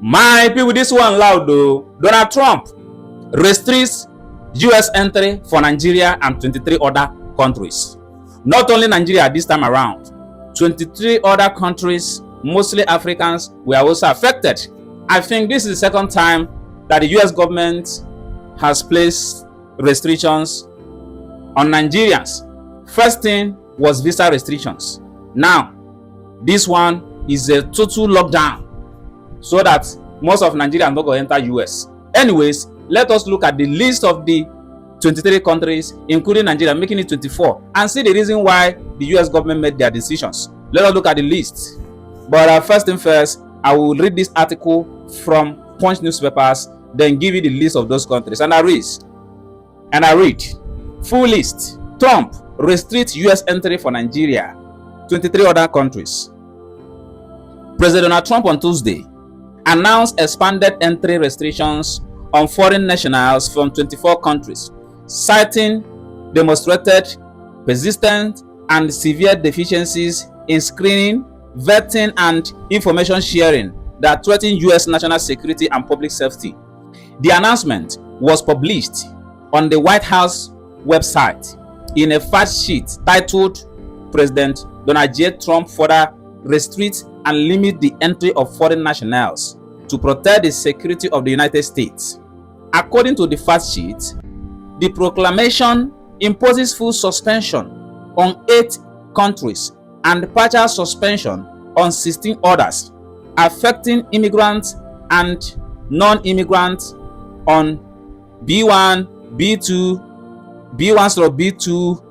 My people, this one loud though. Donald Trump restricts US entry for Nigeria and 23 other countries. Not only Nigeria this time around, 23 other countries, mostly Africans, were also affected. I think this is the second time that the US government has placed restrictions on Nigerians. First thing was visa restrictions. Now, this one is a total lockdown so that most of Nigeria are not going to enter US. Anyways, let us look at the list of the 23 countries, including Nigeria, making it 24, and see the reason why the US government made their decisions. Let us look at the list. But first thing first, I will read this article from Punch newspapers, then give you the list of those countries. And I read, full list. Trump restricts US entry for Nigeria, 23 other countries. President Donald Trump on Tuesday announced expanded entry restrictions on foreign nationals from 24 countries, citing demonstrated, persistent, and severe deficiencies in screening, vetting, and information sharing that threaten US national security and public safety. The announcement was published on the White House website in a fact sheet titled President Donald J. Trump further restricts and limit the entry of foreign nationals to protect the security of the United States. According to the fact sheet, the proclamation imposes full suspension on 8 countries and partial suspension on 16 others, affecting immigrants and non-immigrants on B1, B2, B1/B2,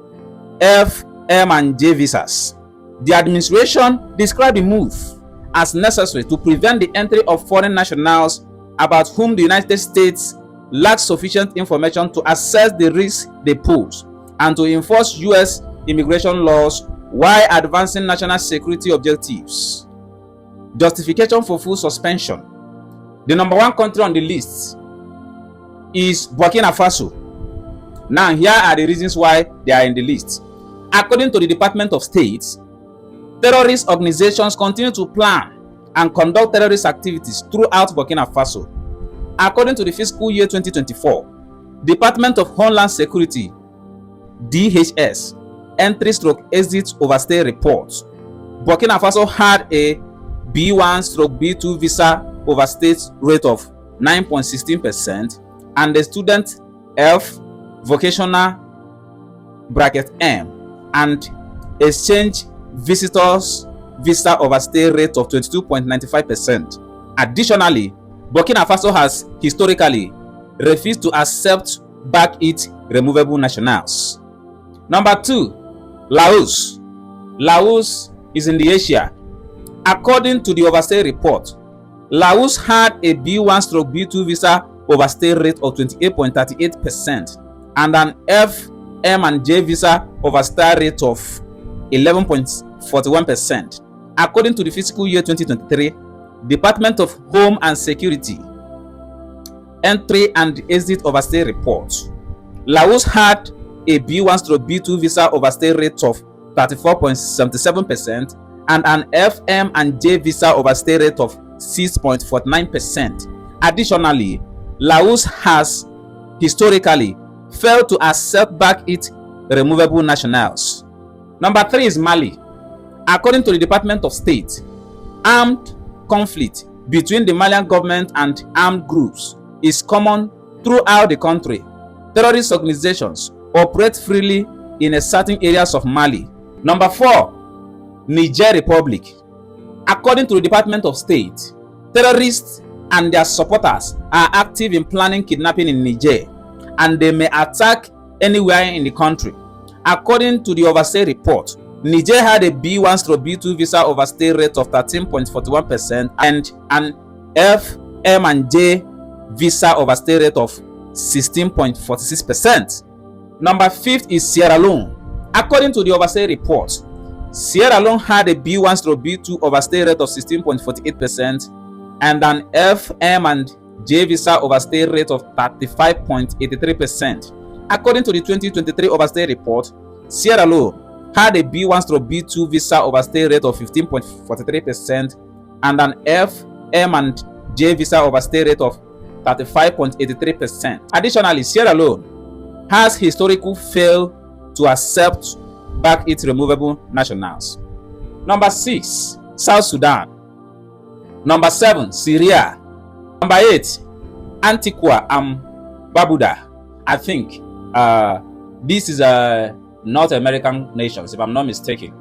F, M, and J visas. The administration described the move as necessary to prevent the entry of foreign nationals about whom the United States lacks sufficient information to assess the risks they pose and to enforce US immigration laws while advancing national security objectives. Justification for full suspension. The number 1 country on the list is Burkina Faso. Now, here are the reasons why they are in the list. According to the Department of State, terrorist organizations continue to plan and conduct terrorist activities throughout Burkina Faso. According to the fiscal year 2024, Department of Homeland Security (DHS) entry/exit overstay report, Burkina Faso had a B1/B2 visa overstay rate of 9.16% and a student F vocational (M) and exchange visitors visa overstay rate of 22.95%. Additionally, Burkina Faso has historically refused to accept back its removable nationals. Number 2, Laos. Laos is in the Asia. According to the overstay report, Laos had a B1/B2 visa overstay rate of 28.38% and an F, M, and J visa overstay rate of 11.41%. According to the fiscal year 2023 Department of Home and Security entry and exit overstay report, Laos had a B1/B2 visa overstay rate of 34.77% and an F, M, and J visa overstay rate of 6.49%. Additionally, Laos has historically failed to accept back its removable nationals. Number 3 is Mali. According to the Department of State, armed conflict between the Malian government and armed groups is common throughout the country. Terrorist organizations operate freely in certain areas of Mali. Number 4, Niger Republic. According to the Department of State, terrorists and their supporters are active in planning kidnapping in Niger, and they may attack anywhere in the country. According to the overstay report, Niger had a B1/B2 visa overstay rate of 13.41% and an F, M, and J visa overstay rate of 16.46%. Number 5 is Sierra Leone. According to the overstay report, Sierra Leone had a B1/B2 overstay rate of 16.48% and an F, M, and J visa overstay rate of 35.83%. According to the 2023 overstay report, Sierra Leone had a B1/B2 visa overstay rate of 15.43% and an F, M, and J visa overstay rate of 35.83%. Additionally, Sierra Leone has historically failed to accept back its removable nationals. Number 6, South Sudan. Number 7, Syria. Number 8, Antigua and Barbuda. I think this is a North American nations, if I'm not mistaken.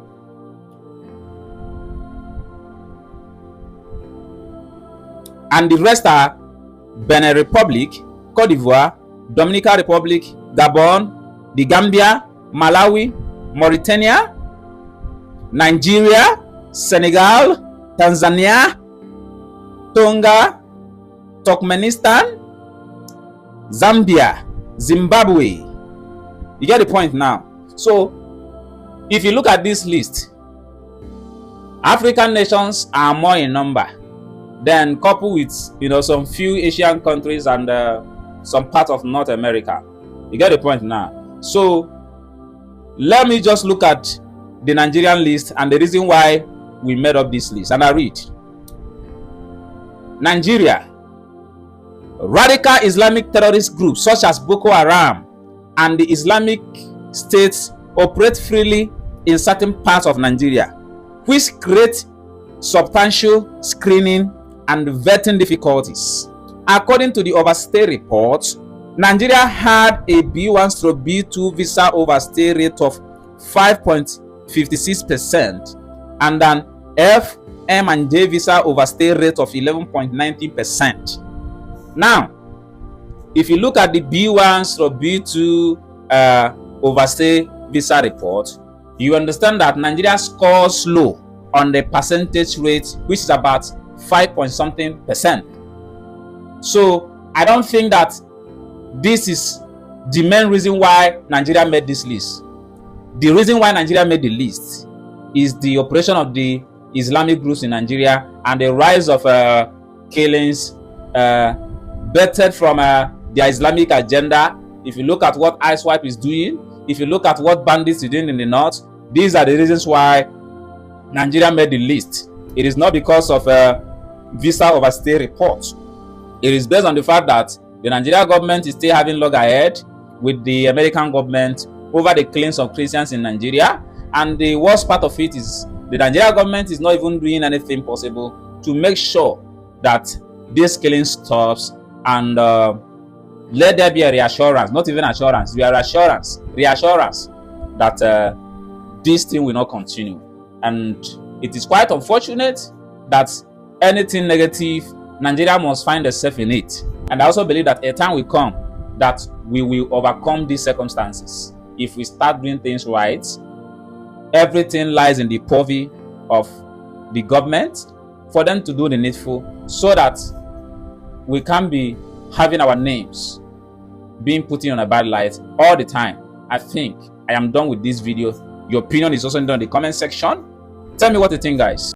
And the rest are Benin Republic, Cote d'Ivoire, Dominican Republic, Gabon, the Gambia, Malawi, Mauritania, Nigeria, Senegal, Tanzania, Tonga, Turkmenistan, Zambia, Zimbabwe. You get the point now. So, if you look at this list, African nations are more in number than coupled with some few Asian countries and some part of North America. You get the point now. So, let me just look at the Nigerian list and the reason why we made up this list. And I read: Nigeria. Radical Islamic terrorist groups such as Boko Haram and the Islamic State operate freely in certain parts of Nigeria, which create substantial screening and vetting difficulties. According to the overstay report, Nigeria had a B1/B2 visa overstay rate of 5.56% and an F, M, and J visa overstay rate of 11.90%. Now, if you look at the B1/B2 overstay visa report, you understand that Nigeria scores low on the percentage rate, which is about 5.something%. So I don't think that this is the main reason why Nigeria made this list. The reason why Nigeria made the list is the operation of the Islamic groups in Nigeria and the rise of killings bettered from their Islamic agenda. If you look at what ISWAP is doing, if you look at what bandits are doing in the north, these are the reasons why Nigeria made the list. It is not because of visa overstay report. It is based on the fact that the Nigerian government is still having loggerhead with the American government over the claims of Christians in Nigeria. And the worst part of it is the Nigerian government is not even doing anything possible to make sure that this killing stops and let there be a reassurance, not even assurance, reassurance that this thing will not continue. And it is quite unfortunate that anything negative, Nigeria must find itself in it. And I also believe that a time will come that we will overcome these circumstances. If we start doing things right, everything lies in the purview of the government for them to do the needful so that we can be having our names being put in a bad light all the time. I think I am done with this video. Your opinion is also in the comment section. Tell me what you think, guys.